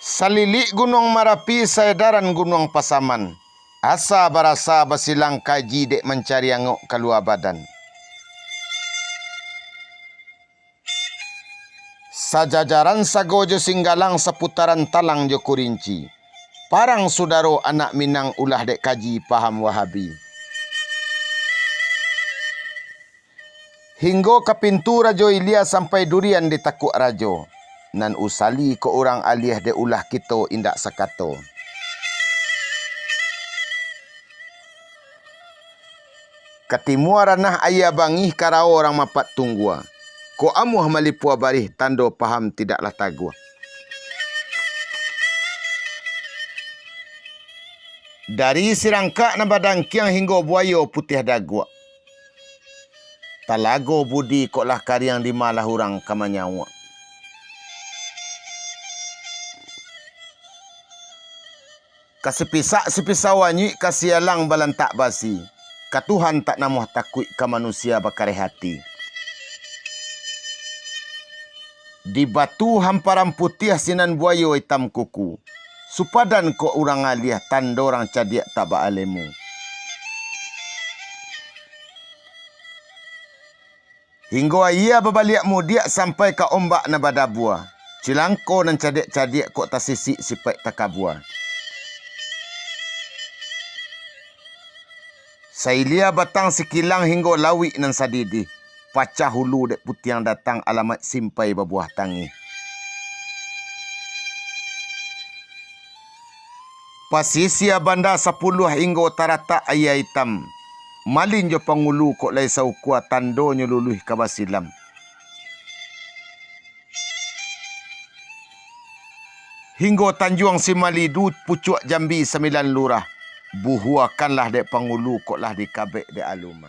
Salilik Gunung Marapi saedaran Gunung Pasaman. Asa barasa basilang kaji dek mencari angok keluar badan. Sajajaran sagojo singgalang seputaran talang jo kurinci. Parang sudaro anak Minang ulah dek kaji paham Wahabi. Hinggo ke pintu Rajo Ilya sampai durian ditakuk Rajo. Nan usali ko orang alih de ulah kita indak sakato. Ketimua ranah ayah bangih karao orang mapat tunggua. Ko amuh malipua barih tando paham tidaklah tagua. Dari sirangka na badang kiang hingga buayo putih dagua. Talago budi kok lah karyang di malah orang kamanyawa. Kasipisak-sipisawanyi kasialang balantak basi. Katuhan tak namuh takui ke manusia bakare hati. Di batu hamparan putih sinan buayo hitam kuku. Supadan ko orang alih tanda orang cadiak taba alemu. Hingga ia berbalik mudiak sampai ke ombak na badabua. Cilangko dan cadiak-cadiak kok tasisik sipai takabua. Sailia batang sikilang hingga lawi nan sadidi. Pacah hulu dek putih yang datang alamat simpai berbuah tangi. Pasisia banda 10 hingga tarata ayah hitam. Malin jo pangulu kok lai saukua tando nyo luluh kabasilam. Hingga Tanjuang Simalidu pucuk Jambi 9 lurah. Buhuakanlah dek pangulu kok lah dikabek dek aluma.